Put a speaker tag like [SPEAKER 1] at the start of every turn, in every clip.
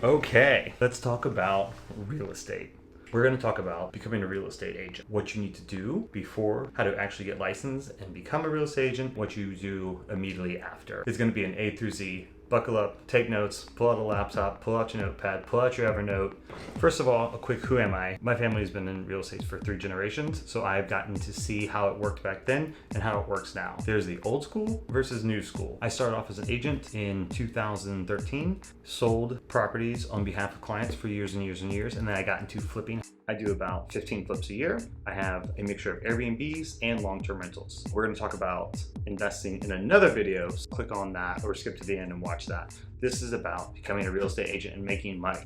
[SPEAKER 1] Okay, let's talk about real estate. We're going to talk about becoming a real estate agent, what you need to do before, how to actually get licensed and become a real estate agent, what you do immediately after. It's going to be an A through Z. Buckle up, take notes, pull out a laptop, pull out your notepad, pull out your Evernote. First of all, a quick who am I? My family's been in real estate for 3 generations, so I've gotten to see how it worked back then and how it works now. There's the old school versus new school. I started off as an agent in 2013, sold properties on behalf of clients for years and years and years, and then I got into flipping. I do about 15 flips a year. I have a mixture of Airbnbs and long-term rentals. We're going to talk about investing in another video. So click on that or skip to the end and watch that. This is about becoming a real estate agent and making money.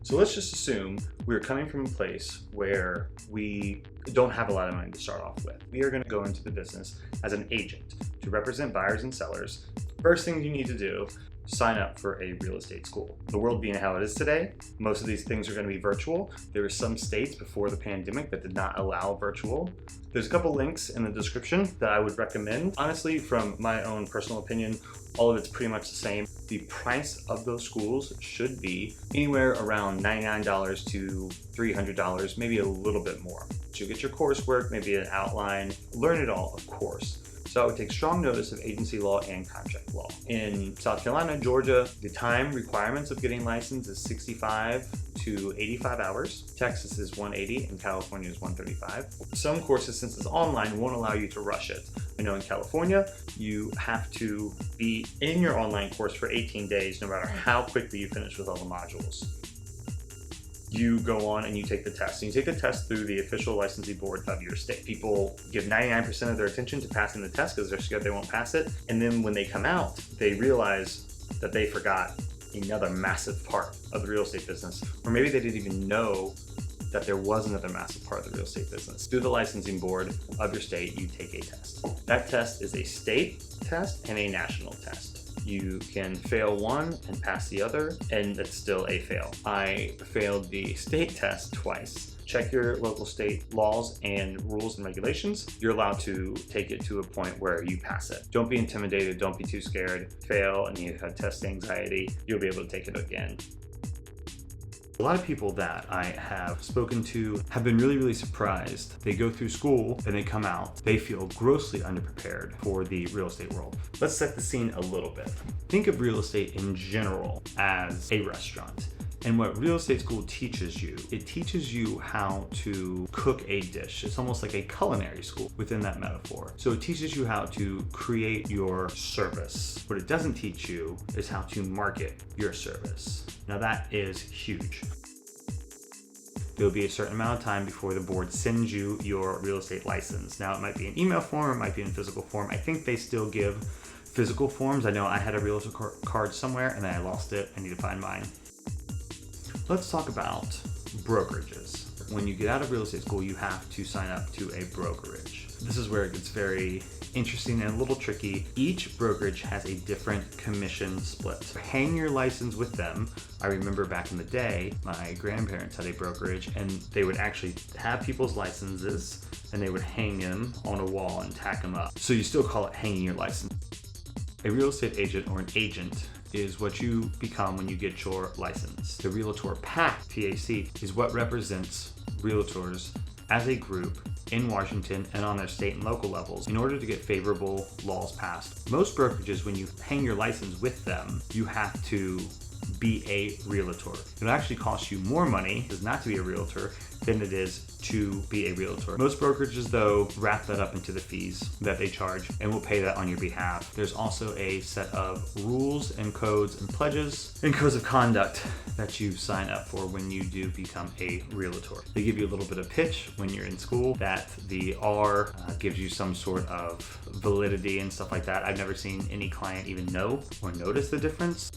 [SPEAKER 1] So let's just assume we're coming from a place where we don't have a lot of money to start off with. We are going to go into the business as an agent to represent buyers and sellers. First thing you need to do, sign up for a real estate school. The world being how it is today, most of these things are going to be virtual. There were some states before the pandemic that did not allow virtual. There's a couple links in the description that I would recommend. Honestly, from my own personal opinion, all of it's pretty much the same. The price of those schools should be anywhere around $99 to $300, maybe a little bit more. So you'll get your coursework, maybe an outline, learn it all, of course. So I would take strong notice of agency law and contract law. In South Carolina, Georgia, the time requirements of getting licensed is 65 to 85 hours. Texas is 180 and California is 135. Some courses, since it's online, won't allow you to rush it. I know in California, you have to be in your online course for 18 days, no matter how quickly you finish with all the modules. You go on and you take the test. And you take the test through the official licensing board of your state. People give 99% of their attention to passing the test because they're scared they won't pass it. And then when they come out, they realize that they forgot another massive part of the real estate business. Or maybe they didn't even know that there was another massive part of the real estate business. Through the licensing board of your state, you take a test. That test is a state test and a national test. You can fail one and pass the other, and it's still a fail. I failed the state test twice. Check your local state laws and rules and regulations. You're allowed to take it to a point where you pass it. Don't be intimidated, don't be too scared. Fail and you have test anxiety, you'll be able to take it again. A lot of people that I have spoken to have been really surprised. They go through school and they come out. They feel grossly underprepared for the real estate world. Let's set the scene a little bit. Think of real estate in general as a restaurant. And what real estate school teaches you, it teaches you how to cook a dish. It's almost like a culinary school within that metaphor. So it teaches you how to create your service. What it doesn't teach you is how to market your service. Now that is huge. There'll be a certain amount of time before the board sends you your real estate license. Now it might be in email form, it might be in physical form. I think they still give physical forms. I know I had a real estate card somewhere and then I lost it. I need to find mine. Let's talk about brokerages. When you get out of real estate school, you have to sign up to a brokerage. This is where it gets very interesting and a little tricky. Each brokerage has a different commission split. Hang your license with them. I remember back in the day, my grandparents had a brokerage and they would actually have people's licenses and they would hang them on a wall and tack them up. So you still call it hanging your license. A real estate agent or an agent is what you become when you get your license. The Realtor PAC, PAC, is what represents realtors as a group in Washington and on their state and local levels in order to get favorable laws passed. Most brokerages, when you hang your license with them, you have to be a realtor. It'll actually cost you more money not to be a realtor than it is to be a realtor. Most brokerages, though, wrap that up into the fees that they charge and will pay that on your behalf. There's also a set of rules and codes and pledges and codes of conduct that you sign up for when you do become a realtor. They give you a little bit of pitch when you're in school that the R gives you some sort of validity and stuff like that. I've never seen any client even know or notice the difference.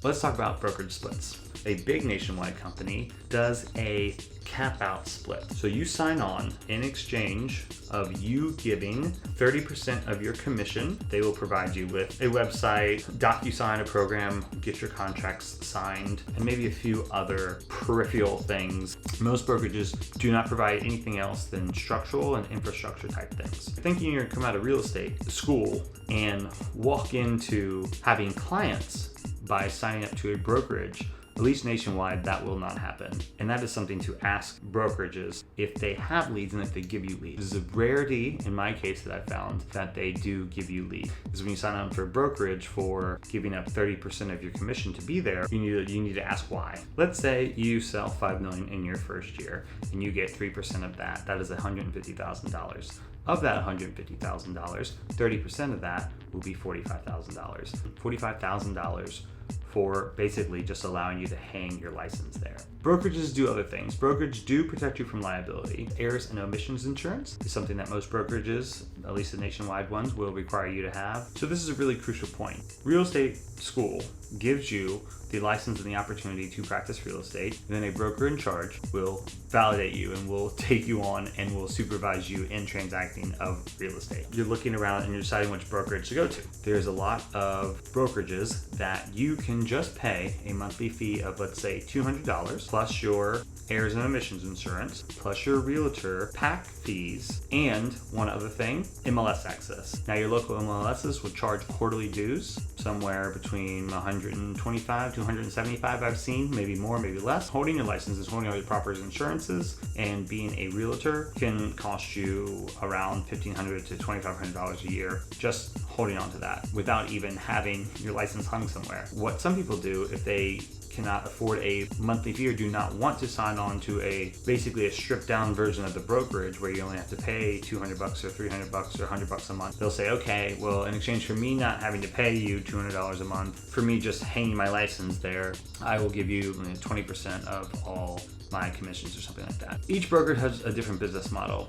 [SPEAKER 1] Let's talk about brokerage splits. A big nationwide company does a cap out split. So you sign on in exchange of you giving 30% of your commission. They will provide you with a website, DocuSign, a program, get your contracts signed, and maybe a few other peripheral things. Most brokerages do not provide anything else than structural and infrastructure type things. Thinking you're gonna come out of real estate school and walk into having clients by signing up to a brokerage, at least nationwide, that will not happen. And that is something to ask brokerages if they have leads and if they give you leads. This is a rarity in my case that I found that they do give you leads. Because when you sign up for a brokerage for giving up 30% of your commission to be there, you need to ask why. Let's say you sell $5 million in your first year and you get 3% of that. That is $150,000. Of that $150,000, 30% of that will be $45,000. $45,000 for basically just allowing you to hang your license there. Brokerages do other things. Brokerages do protect you from liability. Errors and omissions insurance is something that most brokerages, at least the nationwide ones, will require you to have. So this is a really crucial point. Real estate school gives you the license and the opportunity to practice real estate. And then a broker in charge will validate you and will take you on and will supervise you in transacting of real estate. You're looking around and you're deciding which brokerage to go to. There's a lot of brokerages that you can just pay a monthly fee of, let's say, $200 plus your errors and omissions insurance, plus your realtor pack fees, and one other thing, MLS access. Now your local MLSs will charge quarterly dues, somewhere between $125 to $175 I've seen, maybe more, maybe less. Holding your licenses, holding all your proper insurances, and being a realtor can cost you around $1,500 to $2,500 a year just holding on to that without even having your license hung somewhere. What some people do if they cannot afford a monthly fee or do not want to sign on to basically a stripped down version of the brokerage where you only have to pay $200 or $300 or $100 a month, they'll say, okay, well, in exchange for me not having to pay you $200 a month, for me just hanging my license there, I will give you 20% of all my commissions or something like that. Each brokerage has a different business model.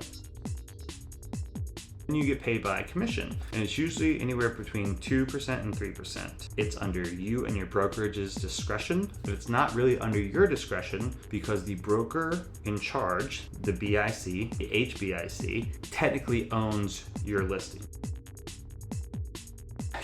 [SPEAKER 1] You get paid by commission, and it's usually anywhere between 2% and 3%. It's under you and your brokerage's discretion, but it's not really under your discretion because the broker in charge, the BIC, the HBIC, technically owns your listing.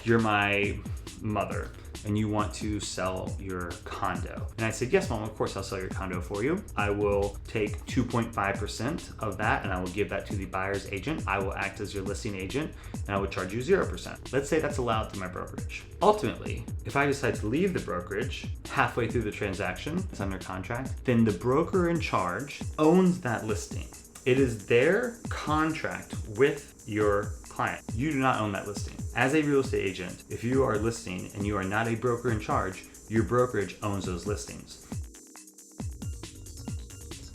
[SPEAKER 1] You're my mother and you want to sell your condo. And I said, yes, Mom, of course I'll sell your condo for you. I will take 2.5% of that and I will give that to the buyer's agent. I will act as your listing agent and I will charge you 0%. Let's say that's allowed through my brokerage. Ultimately, if I decide to leave the brokerage halfway through the transaction, it's under contract, then the broker in charge owns that listing. It is their contract with your client. You do not own that listing. As a real estate agent, if you are listing and you are not a broker in charge, your brokerage owns those listings.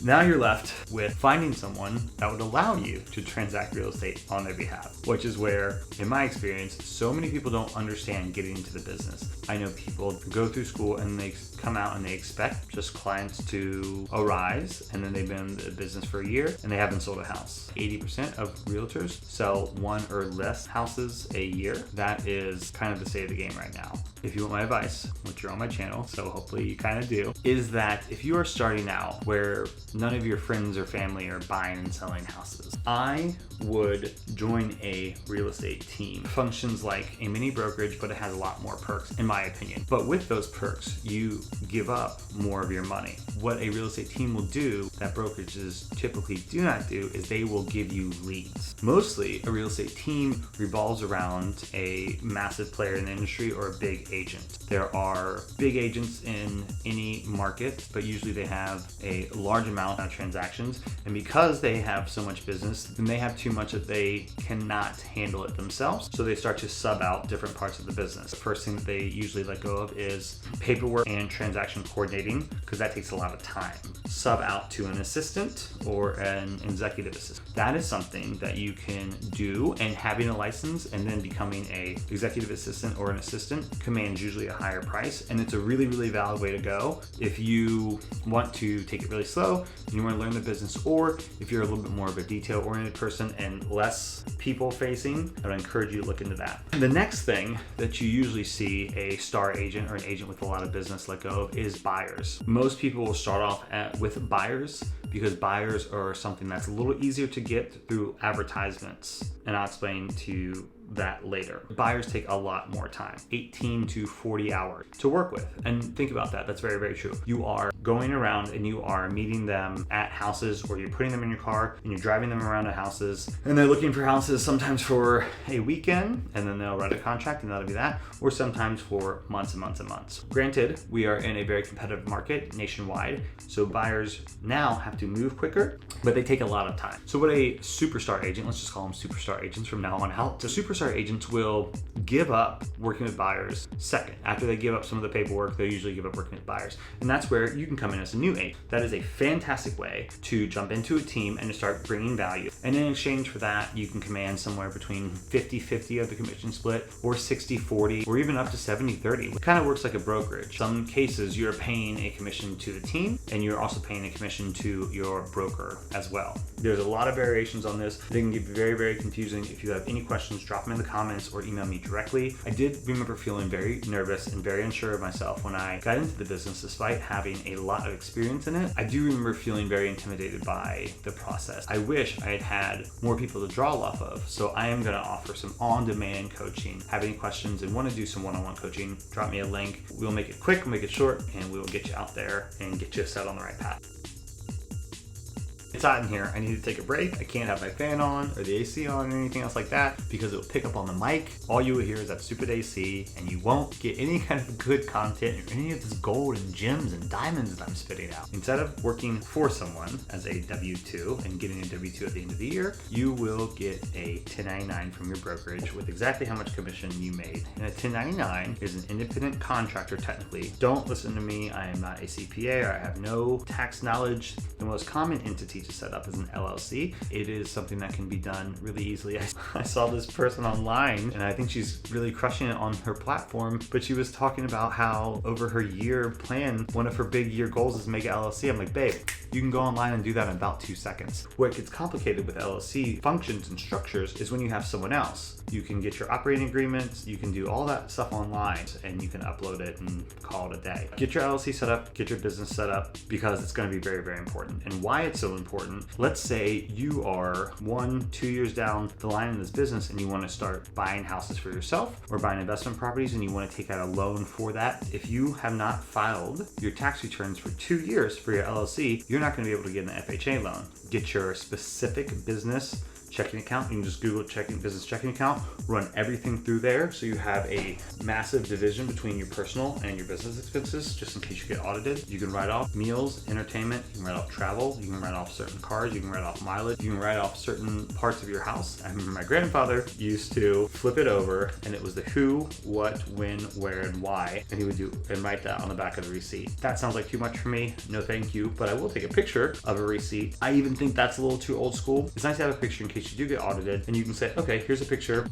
[SPEAKER 1] Now you're left with finding someone that would allow you to transact real estate on their behalf, which is where, in my experience, so many people don't understand getting into the business. I know people go through school and they come out and they expect just clients to arise, and then they've been in the business for a year and they haven't sold a house. 80% of realtors sell one or less houses a year. That is kind of the state of the game right now. If you want my advice, which you're on my channel, so hopefully you kind of do, is that if you are starting out where none of your friends or family are buying and selling houses, I would join a real estate team. It functions like a mini brokerage, but it has a lot more perks, in my opinion. But with those perks, you give up more of your money. What a real estate team will do that brokerages typically do not do is they will give you leads. Mostly, a real estate team revolves around a massive player in the industry or a big agent. There are big agents in any market, but usually they have a large amount of transactions, and because they have so much business, then they have too much that they cannot handle it themselves, so they start to sub out different parts of the business. The first thing that they usually let go of is paperwork and transaction coordinating, because that takes a lot of time. Sub out to an assistant or an executive assistant. That is something that you can do, and having a license and then becoming a executive assistant or an assistant commands usually a higher price, and it's a really, really valid way to go if you want to take it really slow and you want to learn the business, or if you're a little bit more of a detail-oriented person and less people-facing, I would encourage you to look into that. The next thing that you usually see a star agent or an agent with a lot of business let go of is buyers. Most people will start off with buyers because buyers are something that's a little easier to get through advertisements, and I'll explain to that later. Buyers take a lot more time, 18 to 40 hours to work with. And think about that. That's very, very true. You are going around and you are meeting them at houses, or you're putting them in your car and you're driving them around to houses, and they're looking for houses sometimes for a weekend, and then they'll write a contract and that'll be that, or sometimes for months and months and months. Granted, we are in a very competitive market nationwide, so buyers now have to move quicker, but they take a lot of time. So what a superstar agent, let's just call them superstar agents from now on out. So superstar agents will give up working with buyers second. After they give up some of the paperwork, they usually give up working with buyers. And that's where you can come in as a new agent. That is a fantastic way to jump into a team and to start bringing value. And in exchange for that, you can command somewhere between 50-50 of the commission split, or 60-40, or even up to 70-30. It kind of works like a brokerage. Some cases you're paying a commission to the team, and you're also paying a commission to your broker as well. There's a lot of variations on this. They can get very, very confusing. If you have any questions, drop them in the comments or email me directly. I did remember feeling very nervous and very unsure of myself when I got into the business, despite having a lot of experience in it. I do remember feeling very intimidated by the process. I wish I had had more people to draw off of. So I am going to offer some on-demand coaching. Have any questions and want to do some one-on-one coaching, drop me a link. We'll make it quick, we'll make it short, and we will get you out there and get you set on the right path. It's hot in here. I need to take a break. I can't have my fan on or the AC on or anything else like that because it will pick up on the mic. All you will hear is that stupid AC, and you won't get any kind of good content or any of this gold and gems and diamonds that I'm spitting out. Instead of working for someone as a W-2 and getting a W-2 at the end of the year, you will get a 1099 from your brokerage with exactly how much commission you made. And a 1099 is an independent contractor technically. Don't listen to me. I am not a CPA, or I have no tax knowledge. The most common entity to set up is an LLC. It is something that can be done really easily. I saw this person online, and I think she's really crushing it on her platform, but she was talking about how over her year plan, one of her big year goals is to make an LLC. I'm like, babe, you can go online and do that in about 2 seconds. What gets complicated with LLC functions and structures is when you have someone else. You can get your operating agreements, you can do all that stuff online, and you can upload it and call it a day. Get your LLC set up, get your business set up, because it's going to be very, very important. And why it's so important, let's say you are 1-2 years down the line in this business and you want to start buying houses for yourself or buying investment properties, and you want to take out a loan for that. If you have not filed your tax returns for 2 years for your LLC, you're not going to be able to get an FHA loan. Get your specific business checking account. You can just Google business checking account, run everything through there, so you have a massive division between your personal and your business expenses, just in case you get audited. You can write off meals, entertainment, you can write off travel, you can write off certain cars, you can write off mileage, you can write off certain parts of your house. I remember my grandfather used to flip it over, and it was the who, what, when, where, and why, and he would do and write that on the back of the receipt. That sounds like too much for me. No thank you, but I will take a picture of a receipt. I even think that's a little too old school. It's nice to have a picture in case you do get audited, and you can say, okay, here's a picture.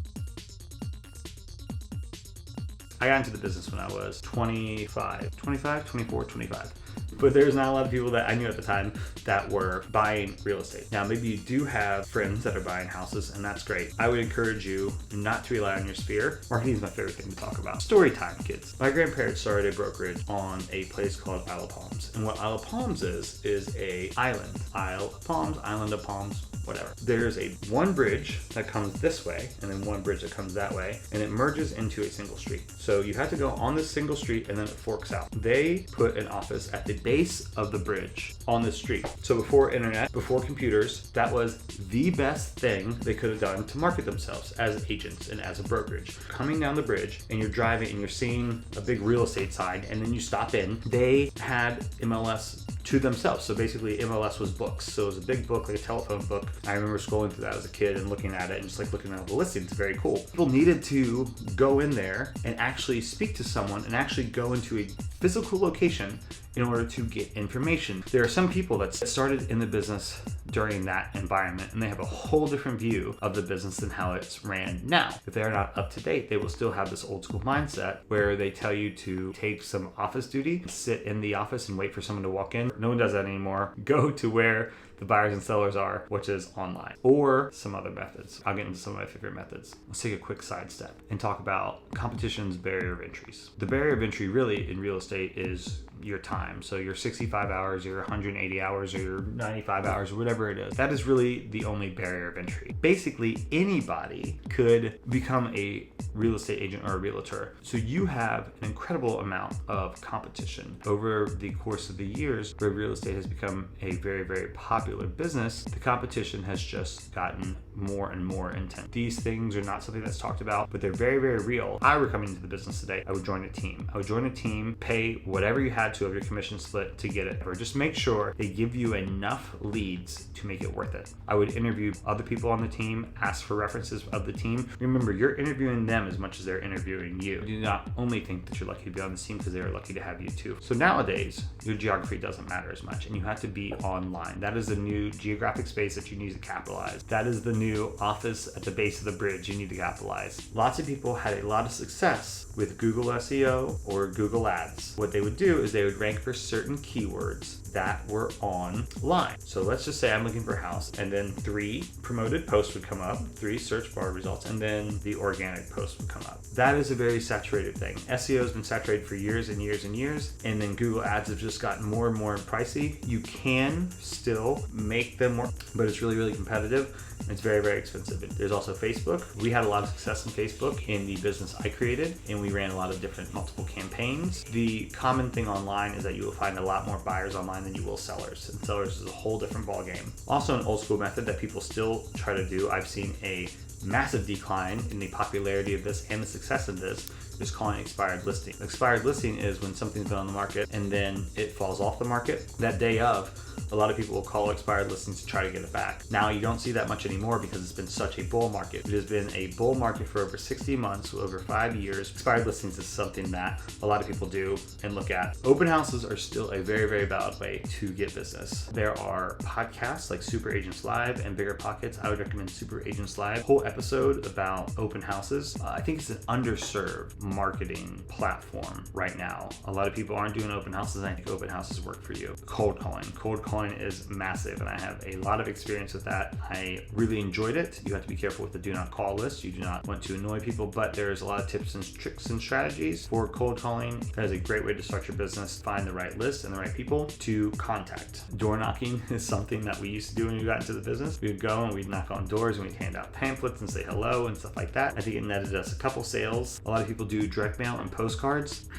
[SPEAKER 1] I got into the business when I was 25, 24, 25. But there's not a lot of people that I knew at the time that were buying real estate. Now, maybe you do have friends that are buying houses, and that's great. I would encourage you not to rely on your sphere. Marketing is my favorite thing to talk about. Story time, kids. My grandparents started a brokerage on a place called Isle of Palms. And what Isle of Palms is a island. Isle of Palms, island of palms, whatever. There's one bridge that comes this way, and then one bridge that comes that way, and it merges into a single street. So you have to go on this single street, and then it forks out. They put an office at the base of the bridge on this street. So before internet, before computers, that was the best thing they could have done to market themselves as agents and as a brokerage. Coming down the bridge, and you're driving, and you're seeing a big real estate sign, and then you stop in. They had MLS to themselves. So basically MLS was books. So it was a big book, like a telephone book. I remember scrolling through that as a kid and looking at it and just like looking at the listings. It's very cool. People needed to go in there and actually speak to someone and actually go into a physical location in order to get information. There are some people that started in the business during that environment, and they have a whole different view of the business than how it's ran now. If they're not up to date, they will still have this old school mindset where they tell you to take some office duty, sit in the office and wait for someone to walk in. No one does that anymore. Go to where the buyers and sellers are, which is online, or some other methods. I'll get into some of my favorite methods. Let's take a quick sidestep and talk about competition's barrier of entries. The barrier of entry really in real estate is your time. So your 65 hours, your 180 hours, or your 95 hours, or whatever it is. That is really the only barrier of entry. Basically, anybody could become a real estate agent or a realtor. So you have an incredible amount of competition. Over the course of the years, where real estate has become a very, very popular business, the competition has just gotten more and more intense. These things are not something that's talked about, but they're very, very real. If I were coming into the business today, I would join a team. I would join a team, pay whatever you had to of your commission split to get it, or just make sure they give you enough leads to make it worth it. I would interview other people on the team, ask for references of the team. Remember, you're interviewing them as much as they're interviewing you. You do not only think that you're lucky to be on the team because they're lucky to have you too. So nowadays, your geography doesn't matter as much, and you have to be online. That is the new geographic space that you need to capitalize. That is the new office at the base of the bridge you need to capitalize. Lots of people had a lot of success with Google SEO or Google Ads. What they would do is they would rank for certain keywords that were online. So let's just say I'm looking for a house, and then 3 promoted posts would come up, 3 search bar results, and then the organic post would come up. That is a very saturated thing. SEO has been saturated for years and years and years, and then Google Ads have just gotten more and more pricey. You can still make them more, but it's really, really competitive. It's very, very expensive. There's also Facebook. We had a lot of success in Facebook in the business I created, and we ran a lot of different multiple campaigns. The common thing online is that you will find a lot more buyers online than you will sellers, and sellers is a whole different ballgame. Also, an old school method that people still try to do, I've seen a massive decline in the popularity of this and the success of this, is calling expired listing. Expired listing is when something's been on the market and then it falls off the market. That day of, a lot of people will call expired listings to try to get it back. Now you don't see that much anymore because it's been such a bull market. It has been a bull market for over 60 months, over 5 years. Expired listings is something that a lot of people do and look at. Open houses are still a very, very valid way to get business. There are podcasts like Super Agents Live and Bigger Pockets. I would recommend Super Agents Live. Whole episode about open houses. I think it's an underserved marketing platform right now. A lot of people aren't doing open houses, and I think open houses work for you. Cold calling. Cold calling is massive, and I have a lot of experience with that. I really enjoyed it. You have to be careful with the do not call list. You do not want to annoy people, but there's a lot of tips and tricks and strategies for cold calling. That is a great way to start your business. Find the right list and the right people to contact. Door knocking is something that we used to do when we got into the business. We would go and we'd knock on doors and we'd hand out pamphlets and say hello and stuff like that. I think it netted us a couple sales. A lot of people do direct mail and postcards.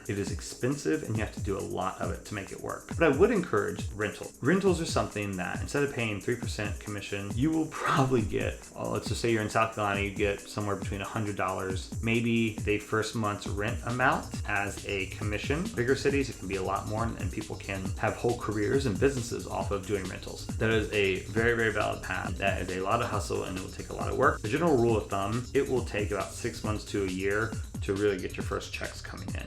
[SPEAKER 1] It is expensive and you have to do a lot of it to make it work. But I would encourage rental. Rentals are something that instead of paying 3% commission, you will probably get, let's just say you're in South Carolina, you get somewhere between $100, maybe the first month's rent amount as a commission. Bigger cities, it can be a lot more, and people can have whole careers and businesses off of doing rentals. That is a very, very valid path. That is a lot of hustle and it will take a lot of work. The general rule of thumb, it will take about 6 months to a year to really get your first checks coming in.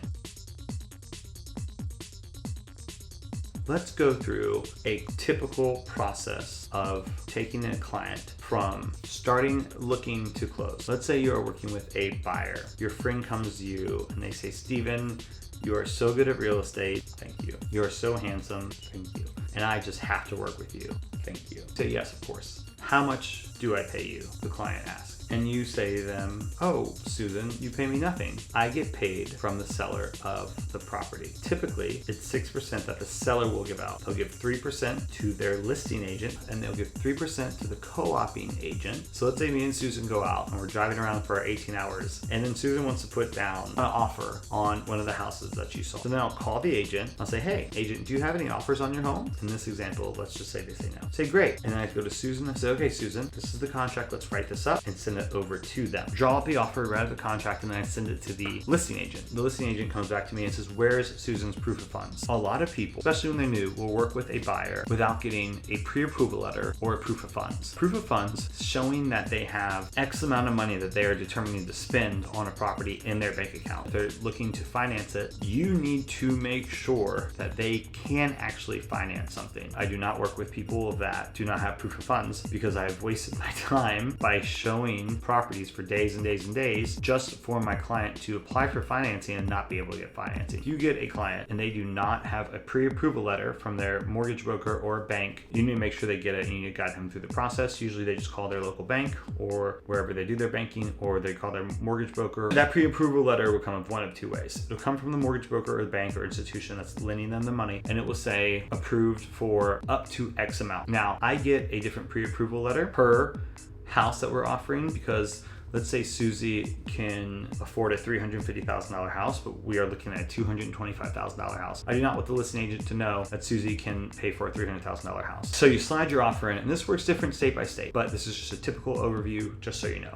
[SPEAKER 1] Let's go through a typical process of taking a client from starting looking to close. Let's say you're working with a buyer. Your friend comes to you and they say, Steven, you are so good at real estate. Thank you. You are so handsome. Thank you. And I just have to work with you. Thank you. Say yes, of course. How much do I pay you? The client asks. And you say to them, oh, Susan, you pay me nothing. I get paid from the seller of the property. Typically, it's 6% that the seller will give out. They'll give 3% to their listing agent, and they'll give 3% to the co-oping agent. So let's say me and Susan go out and we're driving around for 18 hours, and then Susan wants to put down an offer on one of the houses that you saw. So then I'll call the agent. I'll say, hey, agent, do you have any offers on your home? In this example, let's just say they say no. Say, great. And then I go to Susan and say, okay, Susan, this is the contract. Let's write this up and send it over to them. Draw up the offer, write up the contract, and then I send it to the listing agent. The listing agent comes back to me and says, where's Susan's proof of funds? A lot of people, especially when they're new, will work with a buyer without getting a pre-approval letter or a proof of funds. Proof of funds showing that they have X amount of money that they are determining to spend on a property in their bank account. If they're looking to finance it, you need to make sure that they can actually finance something. I do not work with people that do not have proof of funds because I've wasted my time by showing properties for days and days and days just for my client to apply for financing and not be able to get financing. If you get a client and they do not have a pre-approval letter from their mortgage broker or bank, you need to make sure they get it, and you need to guide them through the process. Usually they just call their local bank or wherever they do their banking, or they call their mortgage broker. That pre-approval letter will come of one of two ways. It'll come from the mortgage broker or the bank or institution that's lending them the money, and it will say approved for up to X amount. Now, I get a different pre-approval letter per house that we're offering, because let's say Susie can afford a $350,000 house, but we are looking at a $225,000 house. I do not want the listing agent to know that Susie can pay for a $300,000 house. So you slide your offer in, and this works different state by state, but this is just a typical overview, just so you know.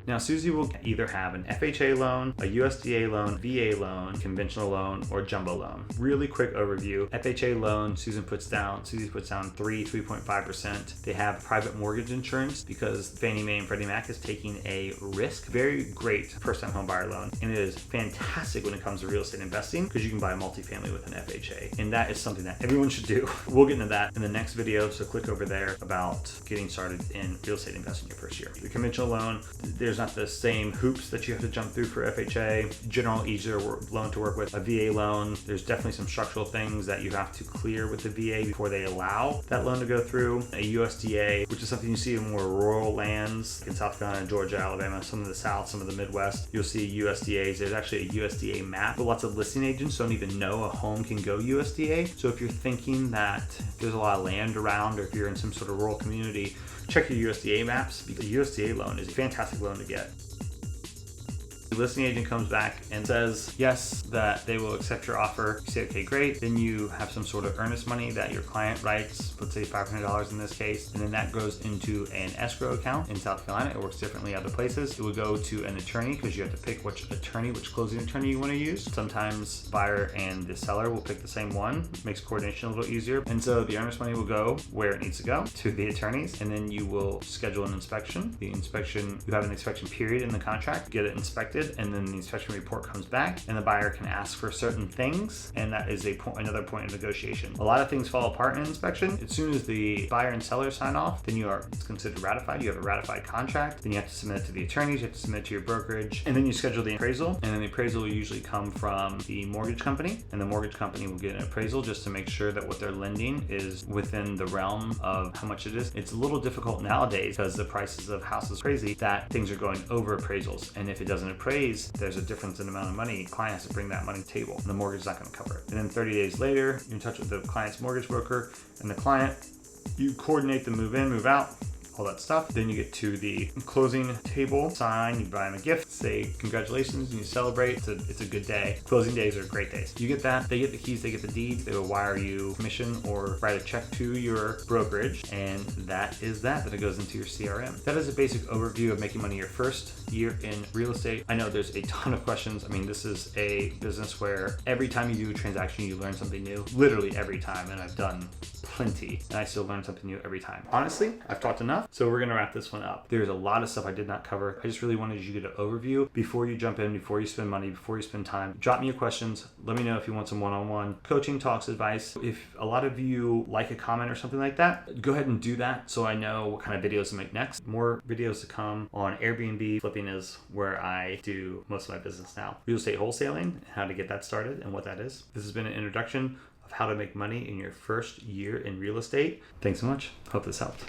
[SPEAKER 1] Now, Susie will either have an FHA loan, a USDA loan, VA loan, conventional loan, or jumbo loan. Really quick overview. FHA loan, Susie puts down 3.5%. They have private mortgage insurance because Fannie Mae and Freddie Mac is taking a risk. Very great first-time home buyer loan. And it is fantastic when it comes to real estate investing because you can buy a multifamily with an FHA. And that is something that everyone should do. We'll get into that in the next video, so click over there about getting started in real estate investing your first year. The conventional loan, there's not the same hoops that you have to jump through for FHA. General, easier loan to work with. A VA loan, there's definitely some structural things that you have to clear with the VA before they allow that loan to go through. A USDA, which is something you see in more rural lands, in South Carolina, Georgia, Alabama, some of the South, some of the Midwest, you'll see USDAs. There's actually a USDA map, but lots of listing agents don't even know a home can go USDA. So if you're thinking that there's a lot of land around, or if you're in some sort of rural community, check your USDA maps, because the USDA loan is a fantastic loan to get. The listing agent comes back and says yes, that they will accept your offer. You say, okay, great. Then you have some sort of earnest money that your client writes, let's say $500 in this case, and then that goes into an escrow account in South Carolina. It works differently other places. It would go to an attorney, because you have to pick which closing attorney you want to use. Sometimes buyer and the seller will pick the same one. It makes coordination a little easier. And so the earnest money will go where it needs to go, to the attorneys, and then you will schedule an inspection. You have an inspection period in the contract, get it inspected, and then the inspection report comes back, and the buyer can ask for certain things, and that is another point of negotiation. A lot of things fall apart in inspection. As soon as the buyer and seller sign off, then it's considered ratified. You have a ratified contract. Then you have to submit it to the attorneys, you have to submit it to your brokerage, and then you schedule the appraisal. And then the appraisal will usually come from the mortgage company, and the mortgage company will get an appraisal just to make sure that what they're lending is within the realm of how much it is. It's a little difficult nowadays because the prices of houses are crazy, that things are going over appraisals, and if it doesn't appraise, there's a difference in the amount of money. The client has to bring that money to the table, and the mortgage is not going to cover it. And then 30 days later, you're in touch with the client's mortgage broker and the client. You coordinate the move in, move out, all that stuff. Then you get to the closing table, sign, you buy them a gift, say congratulations, and you celebrate. It's a good day. Closing days are great days. You get that, they get the keys, they get the deed, they will wire you commission or write a check to your brokerage, and that is that it goes into your CRM. That is a basic overview of making money your first year in real estate. I know there's a ton of questions. I mean, this is a business where every time you do a transaction, you learn something new, literally every time, and I've done plenty, and I still learn something new every time. Honestly, I've talked enough, so we're gonna wrap this one up. There's a lot of stuff I did not cover. I just really wanted you to get an overview before you jump in, before you spend money, before you spend time. Drop me your questions. Let me know if you want some one-on-one coaching, talks, advice. If a lot of you like a comment or something like that, go ahead and do that so I know what kind of videos to make next. More videos to come on Airbnb. Flipping is where I do most of my business now. Real estate wholesaling, how to get that started and what that is. This has been an introduction of how to make money in your first year in real estate. Thanks so much. Hope this helped.